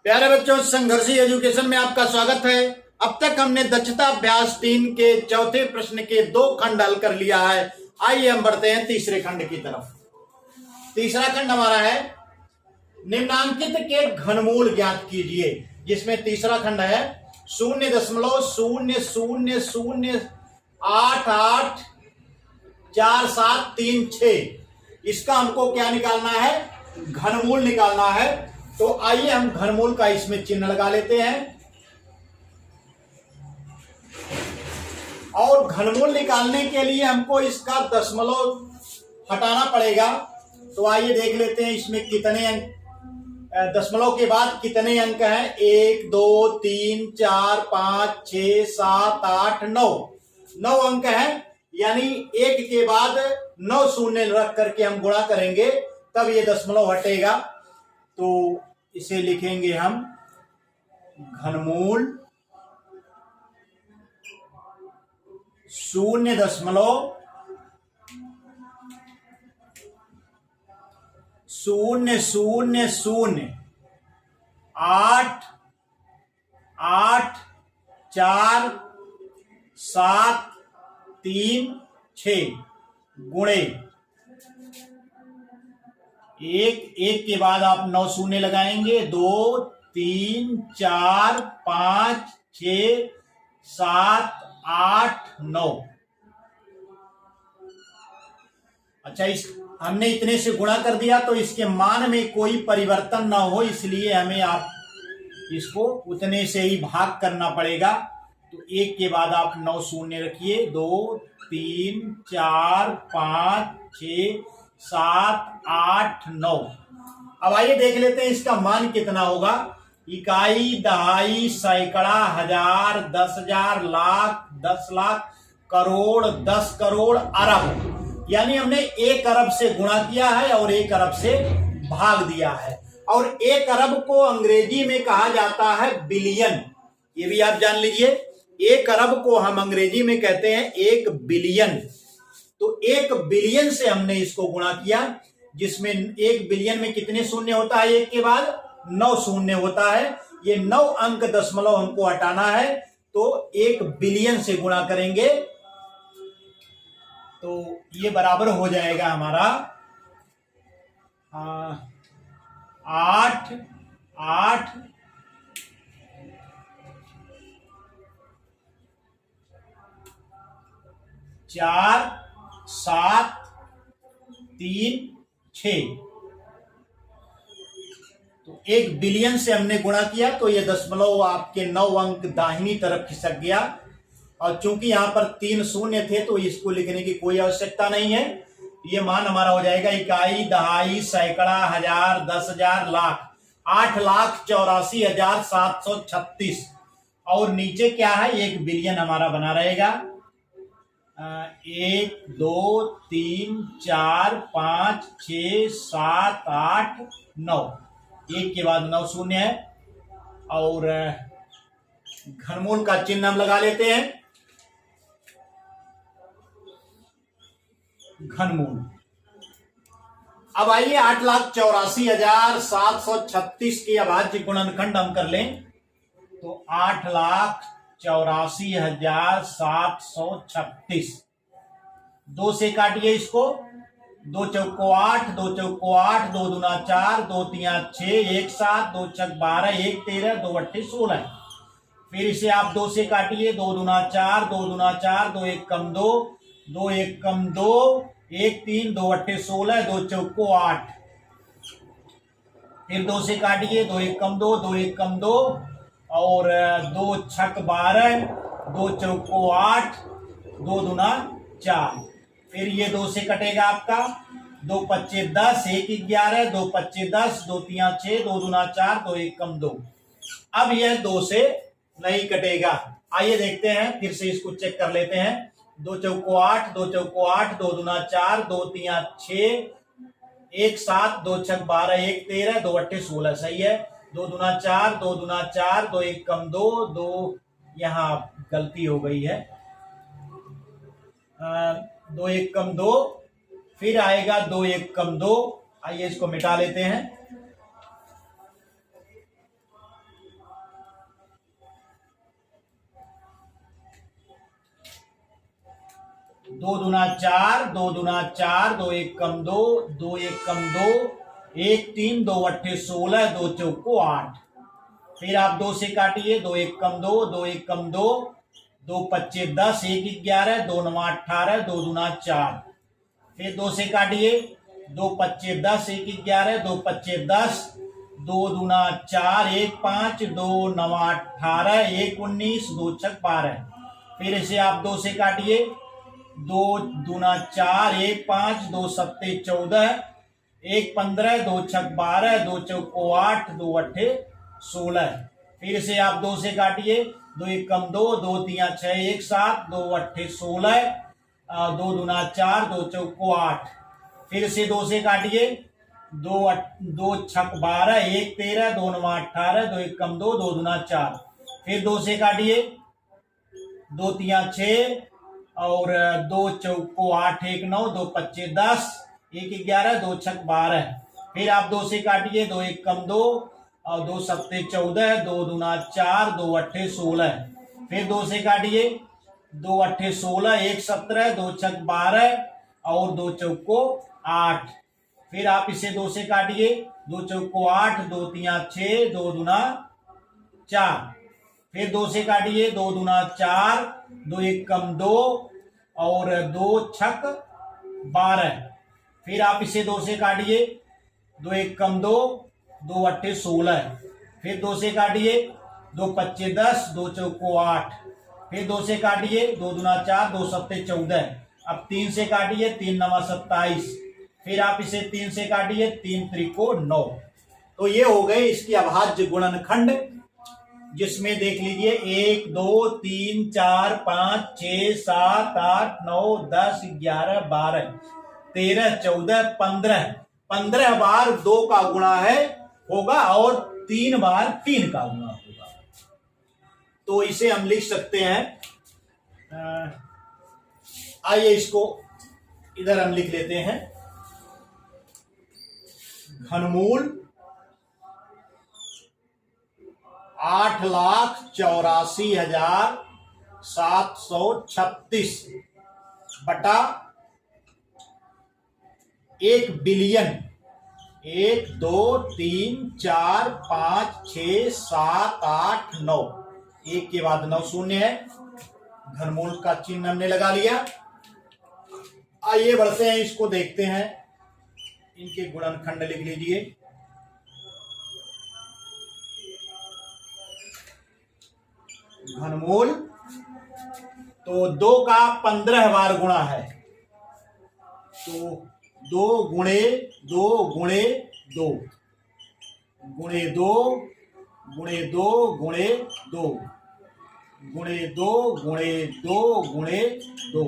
प्यारे बच्चों, संघर्षी एजुकेशन में आपका स्वागत है। अब तक हमने दक्षता अभ्यास 3 के चौथे प्रश्न के 2 खंड हल कर लिया है। आइए हम बढ़ते हैं तीसरे खंड की तरफ। तीसरा खंड हमारा है निम्नांकित के घनमूल ज्ञात कीजिए, जिसमें तीसरा खंड है 0.00884736। इसका हमको क्या निकालना है? घनमूल निकालना है। तो आइए हम घनमूल का इसमें चिन्ह लगा लेते हैं और घनमूल निकालने के लिए हमको इसका दशमलव हटाना पड़ेगा। तो आइए देख लेते हैं इसमें कितने अंक, दशमलव के बाद कितने अंक हैं। 1 2 3 4 5 6 7 8 9 9 अंक हैं। यानी 1 के बाद 9 शून्य रख करके हम गुणा करेंगे, तब ये दशमलव हटेगा। तो इसे लिखेंगे हम घनमूल 0.0088736 गुणे 1 के बाद आप 9 शून्य लगाएंगे। 2 3 4 5 6 7 8 9। अच्छा, इस हमने इतने से गुणा कर दिया तो इसके मान में कोई परिवर्तन ना हो, इसलिए हमें आप इसको उतने से ही भाग करना पड़ेगा। तो 1 के बाद आप 9 शून्य रखिए। 2 3 4 5 6 7 8 9। अब आइए देख लेते हैं इसका मान कितना होगा। इकाई, दहाई, सैकड़ा, हजार, 10,000, लाख, 10 लाख, करोड़, 10 करोड़, अरब। यानी हमने 1 अरब से गुणा किया है और 1 अरब से भाग दिया है। और 1 अरब को अंग्रेजी में कहा जाता है बिलियन। ये भी आप जान लीजिए, 1 अरब को हम अंग्रेजी में कहते हैं 1 बिलियन। तो 1 बिलियन से हमने इसको गुणा किया, जिसमें 1 बिलियन में कितने शून्य होता है? 1 के बाद 9 शून्य होता है। ये 9 अंक दशमलव हमको हटाना है, तो 1 बिलियन से गुणा करेंगे तो ये बराबर हो जाएगा हमारा 8 8 4 7 3 6। तो 1 बिलियन से हमने गुणा किया तो ये दशमलव आपके 9 अंक दाहिनी तरफ खिसक गया। और चूंकि यहां पर 3 शून्य थे तो इसको लिखने की कोई आवश्यकता नहीं है। ये मान हमारा हो जाएगा इकाई, दहाई, सैकड़ा, हजार, 10,000, लाख, 8,84,736। और नीचे क्या है? 1 बिलियन हमारा बना रहेगा। 1 2 3 4 5 6 7 8 9। 1 के बाद 9 शून्य है। और घनमूल का चिन्ह हम लगा लेते हैं। घनमूल। अब आइए 8,84,736 के अभाज्य गुणनखंड हम कर लें। तो 8,84,736 2 से काटिए इसको। 2 चौको 8, 2 चौको 8, 2 दूना 4, 2 तिया 6, 1 7, 2 छक 12, 1 13, 2 अट्ठे 16। फिर इसे आप 2 से काटिए। 2 दूना 4, 2 दूना 4, 2 1 कम 2, 2 1 कम 2, 1 3, 2 अट्ठे 16, 2 चौको 8। फिर 2 से काटिए। 2 1 कम 2, 2 1 कम 2 और 2 छक 12, 2 चौको 8, 2 दूना 4। फिर ये 2 से कटेगा आपका। 2 पच्चे 10, 1 11, 2 पच्चे 10, 2 तिया 6, 2 दूना 4, 2 1 कम 2। अब यह 2 से नहीं कटेगा। आइए देखते हैं, फिर से इसको चेक कर लेते हैं। 2 चौको 8, 2 चौको 8, 2 दूना 4, 2 तिया 6, 1 7, 2 छक 12, 1 13, 2 अट्ठे 16। सही है। 2 दूना 4, 2 दूना 4, 2 1 कम 2, 2 यहाँ गलती हो गई है। 2 1 कम 2, फिर आएगा 2 1 कम 2। आइए इसको मिटा लेते हैं। दो दूना चार, दो दूना चार, दो एक कम दो, दो एक कम दो, एक तीन, दो अट्ठे 16, दो चौको 8। फिर आप दो से काटिए, दो एक कम दो, दो एक कम दो, दो पच्चे 10, एक 11, दो नवा 18, दो दूना 4। फिर दो से काटिए, दो पच्चे 10, एक 11, दो पच्चे 10, दो दूना 4, एक 5, दो नवा 18, एक 19, दो छक 12। फिर इसे आप दो से काटिए, दो दूना 4, एक 5, दो सत्ते 14, एक 15, दो छक 12, दो चौको 8, दो अट्ठे 16। फिर से आप दो से काटिए, दो एक कम दो, दो तिया 6, एक 7, दो अट्ठे 16, दो दूना 4, दो चौको 8। फिर से दो से काटिए, दो छक 12, एक 13, दो नवा 18, दो एक कम दो दूना 4। फिर दो से काटिए, दो तिया 6 और दो चौको 8, एक 9, दो पच्चे 10, एक 11, दो छक 12। फिर आप दो से काटिए, दो एक कम दो और दो सत्ते 14, दो दूना 4, दो अट्ठे 16। फिर दो से काटिए, दो अट्ठे 16, एक 17, दो छक 12 और दो चौको 8। फिर आप इसे दो से काटिए, दो चौको 8, दो तिया 6, दो दूना 4। फिर दो से काटिए, दो दूना 4, दो एक कम दो और दो छक 12। फिर आप इसे दो से काटिए, दो एक कम दो, दो अट्ठे 16। फिर दो से काटिए, दो पच्चे 10, दो चौको 8। फिर दो से काटिए, दो दूना 4, दो सत्ते 14। अब तीन से काटिए, तीन नवा 27। फिर आप इसे तीन से काटिए, तीन त्रिको 9। तो ये हो गए इसकी अभाज्य गुणनखंड, जिसमें देख लीजिए 1 2 3 4 5 6 7 8 9 10 11 12 13 14 15। 15 बार 2 का गुणा है होगा और 3 बार 3 का गुणा होगा। तो इसे हम लिख सकते हैं, आइए इसको इधर हम लिख लेते हैं, घनमूल 8,84,736 बटा 1 बिलियन 1 2 3 4 5 6 7 8 9, एक के बाद 9 शून्य है, घनमूल का चिन्ह हमने लगा लिया। आइए बढ़ते हैं, इसको देखते हैं, इनके गुणनखंड लिख लीजिए। घनमूल तो 2 का 15 बार गुणा है, तो 2 गुणे 2 गुणे 2 गुणे 2 गुणे 2 गुणे 2 गुणे 2 गुणे 2 गुणे 2,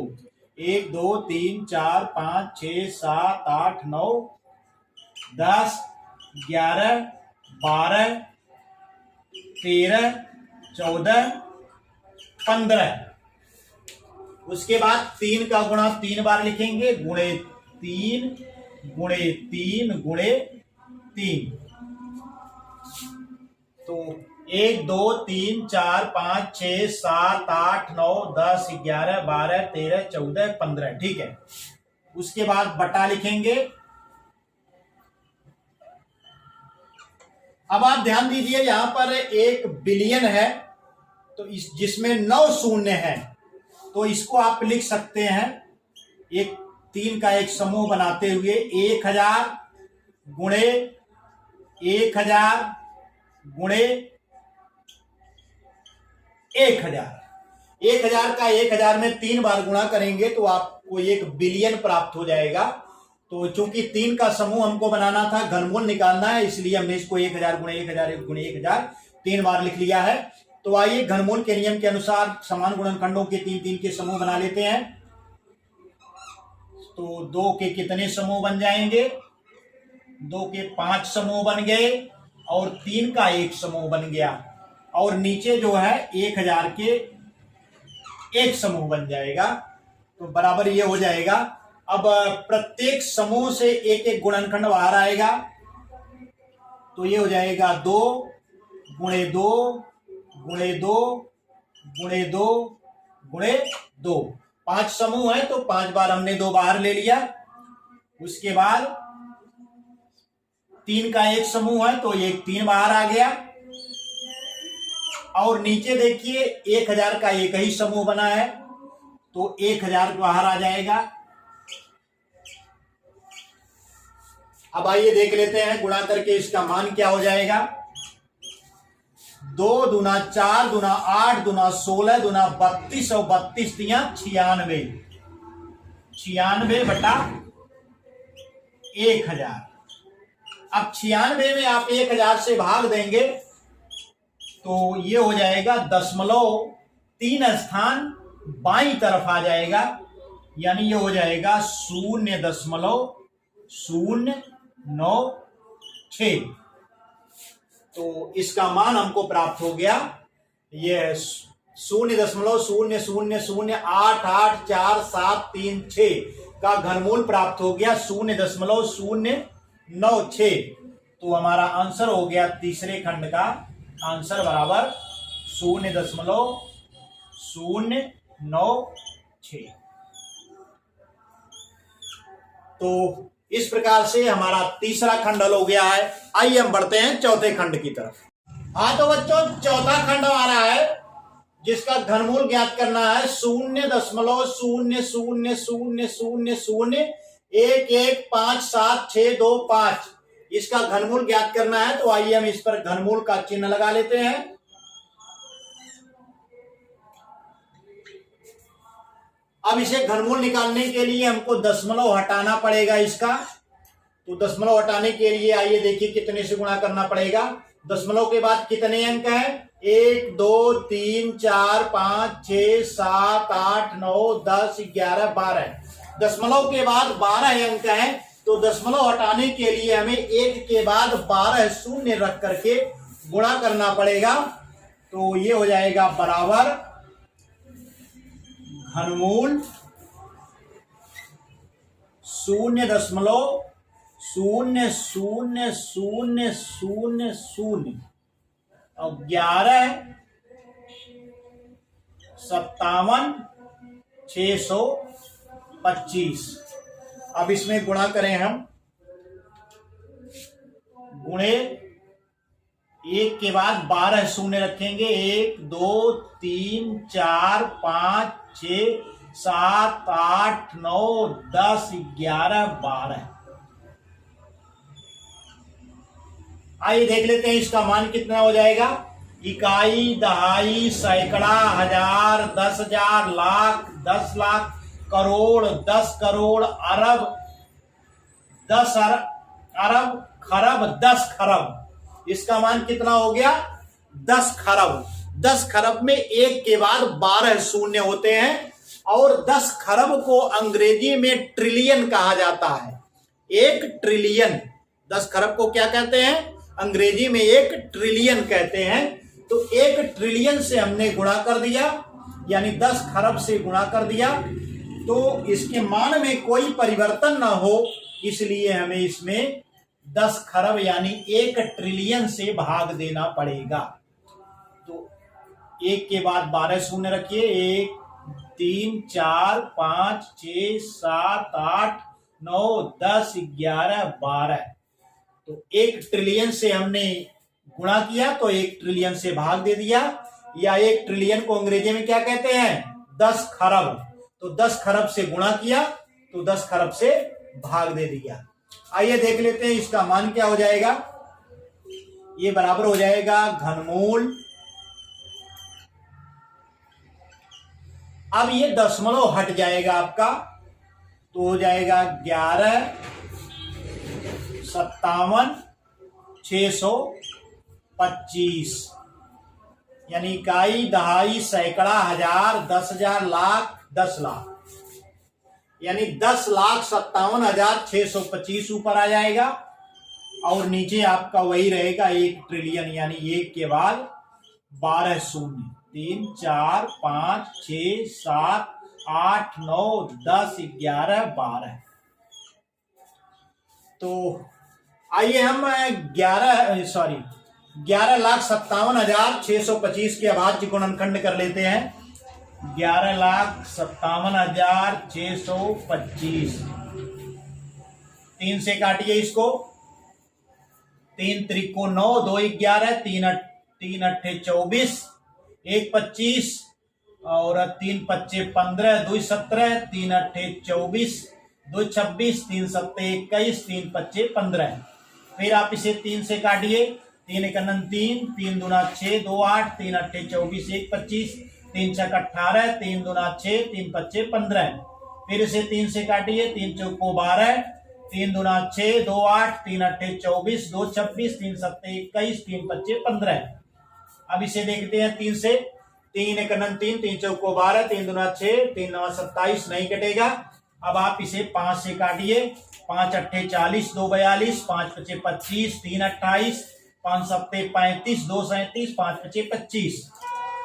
1 2 3 4 5 6 7 8 9 10 11 12 13 14 15। उसके बाद 3 का गुणा 3 बार लिखेंगे, गुणे 3 गुणे 3 गुणे 3। तो 1 2 3 4 5 6 7 8 9 10 11 12 13 14 15, ठीक है। उसके बाद बटा लिखेंगे। अब आप ध्यान दीजिए, यहां पर 1 बिलियन है तो इस जिसमें 9 शून्य है, तो इसको आप लिख सकते हैं एक 3 का एक समूह बनाते हुए 1000 गुणे 1000 गुणे 1000। 1000 का 1000 में 3 बार गुणा करेंगे तो आपको 1 बिलियन प्राप्त हो जाएगा। तो चूंकि 3 का समूह हमको बनाना था, घनमूल निकालना है, इसलिए हमने इसको 1000 गुणे 1000 गुणे 1000 3 बार लिख लिया है। तो आइए घनमूल के नियम के अनुसार समान गुणनखंडों के 3-3 के समूह बना लेते हैं। तो 2 के कितने समूह बन जाएंगे? 2 के 5 समूह बन गए और 3 का 1 समूह बन गया, और नीचे जो है 1000 के 1 समूह बन जाएगा। तो बराबर ये हो जाएगा। अब प्रत्येक समूह से एक एक गुणनखंड बाहर आएगा, तो ये हो जाएगा 2 गुणे 2 गुणे 2 गुणे 2 गुणे 2। 5 समूह है तो 5 बार हमने 2 बाहर ले लिया। उसके बाद 3 का एक समूह है तो एक 3 बाहर आ गया। और नीचे देखिए 1000 का एक ही समूह बना है तो 1000 बाहर आ जाएगा। अब आइए देख लेते हैं गुणा करके इसका मान क्या हो जाएगा। 2 दूना 4 दूना 8 दूना 16 दूना 32 और 32 दिया 96। 96 बटा 1000। अब 96 में आप 1000 से भाग देंगे तो ये हो जाएगा 0.3 स्थान बाईं तरफ आ जाएगा, यानी ये हो जाएगा 0.096। तो इसका मान हमको प्राप्त हो गया, ये 0.000884736 का घनमूल प्राप्त हो गया 0.096। तो हमारा आंसर हो गया तीसरे खंड का आंसर बराबर 0.096। तो इस प्रकार से हमारा तीसरा खंड हल हो गया है। आइए हम बढ़ते हैं चौथे खंड की तरफ। हाँ तो बच्चों चौथा खंड हमारा है जिसका घनमूल ज्ञात करना है 0.000115762 इसका घनमूल ज्ञात करना है। तो आइए हम इस पर घनमूल का चिन्ह लगा लेते हैं। अब इसे घनमूल निकालने के लिए हमको दशमलव हटाना पड़ेगा इसका। तो दशमलव हटाने के लिए आइए देखिए कितने से गुणा करना पड़ेगा। दशमलव के बाद कितने अंक हैं? 1 2 3 4 5 6 7 8 9 10 11 12। दशमलव के बाद 12 अंक हैं तो दशमलव हटाने के लिए हमें 1 के बाद 12 शून्य रख करके गुणा करना पड़ेगा। तो ये हो जाएगा बराबर घनमूल 0.00000 और 11 57 625। अब इसमें गुणा करें हम, गुणे 1 के बाद 12 शून्य रखेंगे। 1 2 3 4 5 6 7 8 9 10 11 12। आइए देख लेते हैं इसका मान कितना हो जाएगा। इकाई, दहाई, सैकड़ा, हजार, 10,000, लाख, 10 लाख, करोड़, 10 करोड़, अरब, 10 अरब, खरब, 10 खरब। इसका मान कितना हो गया? 10 खरब। 10 खरब में 1 के बाद 12 शून्य होते हैं और 10 खरब को अंग्रेजी में ट्रिलियन कहा जाता है। 1 ट्रिलियन, 10 खरब को क्या कहते हैं? अंग्रेजी में 1 ट्रिलियन कहते हैं। तो 1 ट्रिलियन से हमने गुणा कर दिया, यानी 10 खरब से गुणा कर दिया। तो इसके मान में कोई परिवर्तन ना हो इसलिए हमें इसमें 10 खरब यानी 1 ट्रिलियन से भाग देना पड़ेगा। तो 1 के बाद 12 शून्य रखिए। 1 3 4 5 6 7 8 9 10 11 12। तो 1 ट्रिलियन से हमने गुणा किया तो 1 ट्रिलियन से भाग दे दिया, या 1 ट्रिलियन को अंग्रेजी में क्या कहते हैं? 10 खरब। तो 10 खरब से गुणा किया तो 10 खरब से भाग दे दिया। आइए देख लेते हैं इसका मान क्या हो जाएगा। ये बराबर हो जाएगा घनमूल, अब ये दशमलव हट जाएगा आपका तो हो जाएगा 11 57 625, यानी इकाई, दहाई, सैकड़ा, हजार, 10,000, लाख, 10 लाख, यानी 10,57,625 ऊपर आ जाएगा। और नीचे आपका वही रहेगा 1 ट्रिलियन, यानी 1 के बाद 12 शून्य। 3 4 5 6 7 8 9 10 11 12। तो आइए हम 11,57,625 के अभाज्य गुणनखंड कर लेते हैं। 11,57,625। 3 से काटिए इसको। 3 त्रिको 9, 2 11, 3 अट्ठे 24, 1 25 और 3 पच्चे 15, 2 17, 3 अट्ठे 24, 2 26, 3 सत्ते 21, 3 पच्चे 15। फिर आप इसे 3 से काटिए। 3 एकनन 3, 3 दूना 6, 2 8, 3 अट्ठे 24, 1 25, 3 छक 18, 3 दूना 6, 3 पच्चे 15। फिर इसे 3 से काटिए। 3 चौको 12, 3 दूना 6, 2 8, 3 अट्ठे 24, 2 26, 3 सत्ते 21, 3 पच्चे 15। अब इसे देखते हैं 3 से। 3 एकनन 3, 3 चौको 12, 3 दूना 6, 3 9 27, नहीं कटेगा। अब आप इसे 5 से काटिए। 5 अट्ठे 40, 2 42, 5 पचे 25, 3 28, 5 सत्ते 35, 2 37, 5 पचे 25।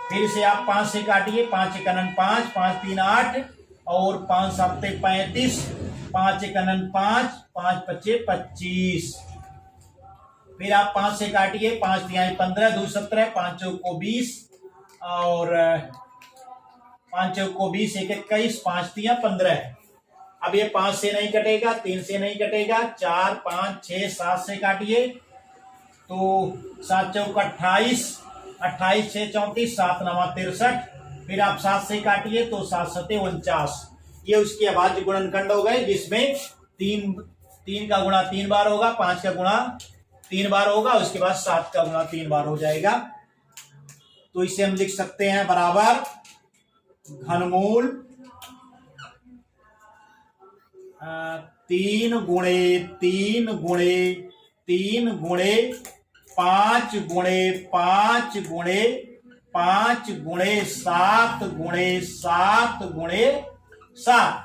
फिर से आप 5 से काटिए। 5 एकनन 5, 5 3 8 और 5 सत्ते 35, 5 एकनन 5, 5 पचे 25। फिर आप 5 से काटिए। 5 तिहाई 15, 2 17, 5 चौको 20 और 5 चौको 20, 1 21, 5 तिया 15। अब ये 5 से नहीं कटेगा, 3 से नहीं कटेगा। 4 5 6 7 से काटिए तो 7 चौक 28, 28 6 34, 7 9 63। फिर आप 7 से काटिए तो 7 7 49। ये उसके अभाज्य गुणनखंड हो गए, जिसमें 3 का गुणा 3 बार होगा, 5 का गुणा 3 बार होगा, उसके बाद 7 का गुणा 3 बार हो जाएगा। तो इसे हम लिख सकते हैं बराबर घनमूल 3 गुणे 3 गुणे 3 गुणे 5 गुणे 5 गुणे 5 गुणे 7 गुणे 7 गुणे 7।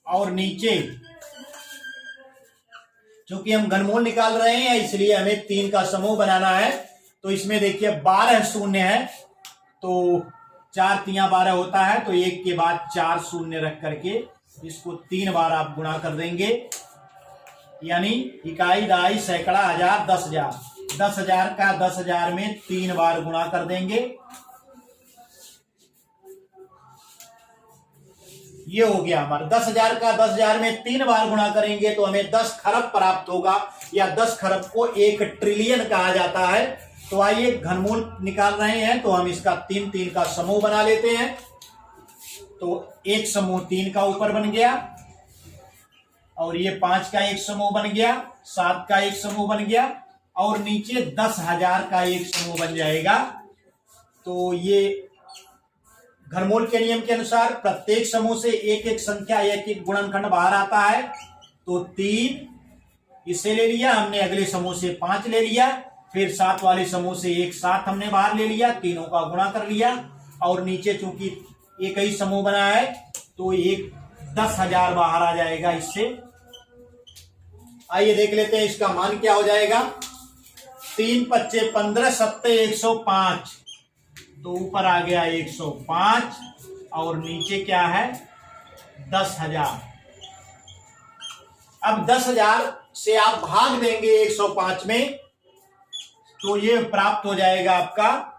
और नीचे चूंकि हम घनमूल निकाल रहे हैं इसलिए हमें 3 का समूह बनाना है। तो इसमें देखिए 12 शून्य है, तो 4 तिया 12 होता है, तो 1 के बाद 4 शून्य रख करके इसको 3 बार आप गुणा कर देंगे। यानी इकाई, दहाई, सैकड़ा, हजार, 10,000। 10,000 का 10,000 में 3 बार गुणा कर देंगे। ये हो गया हमारा 10,000 का 10,000 में 3 बार गुणा करेंगे तो हमें 10 खरब प्राप्त होगा, या 10 खरब को 1 ट्रिलियन कहा जाता है। तो आइए घनमूल निकाल रहे हैं तो हम इसका 3 3 का समूह बना लेते हैं। तो एक समूह 3 का ऊपर बन गया, और ये 5 का एक समूह बन गया, 7 का एक समूह बन गया, और नीचे 10,000 का एक समूह बन जाएगा। तो ये घनमूल के नियम के अनुसार प्रत्येक समूह से एक एक संख्या, एक एक गुणनखंड बाहर आता है। तो 3 इसे ले लिया हमने, अगले समूह से 5 ले लिया, फिर 7 वाले समूह से 1 7 हमने बाहर ले लिया, तीनों का गुणा कर लिया, और नीचे चूंकि एक ही समूह बना है तो एक 10,000 बाहर आ जाएगा इससे। आइए देख लेते हैं इसका मान क्या हो जाएगा। 3 पच्चे 15, सत्ते 105, तो ऊपर आ गया 105 और नीचे क्या है 10,000। अब 10,000 से आप भाग देंगे 105 में तो ये प्राप्त हो जाएगा आपका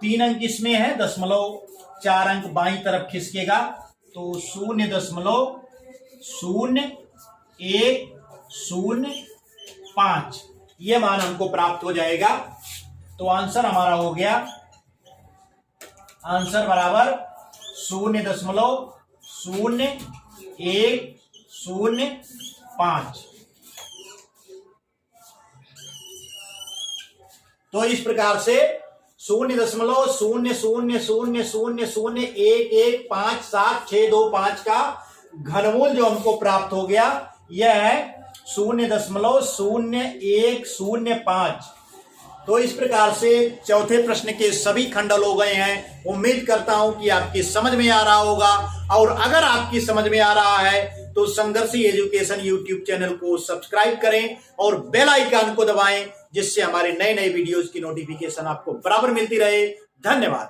3 अंक इसमें है, 0.4 अंक बाईं तरफ खिसकेगा, तो 0.0105 ये मान हमको प्राप्त हो जाएगा। तो आंसर हमारा हो गया, आंसर बराबर 0.0105। तो इस प्रकार से 0.000000115762 का घनमूल जो हमको प्राप्त हो गया यह है 0.0105। तो इस प्रकार से चौथे प्रश्न के सभी खंड हो गए हैं। उम्मीद करता हूं कि आपकी समझ में आ रहा होगा, और अगर आपकी समझ में आ रहा है तो संघर्षी एजुकेशन यूट्यूब चैनल को सब्सक्राइब करें और बेल आइकन को दबाएं, जिससे हमारे नए नए वीडियोस की नोटिफिकेशन आपको बराबर मिलती रहे। धन्यवाद।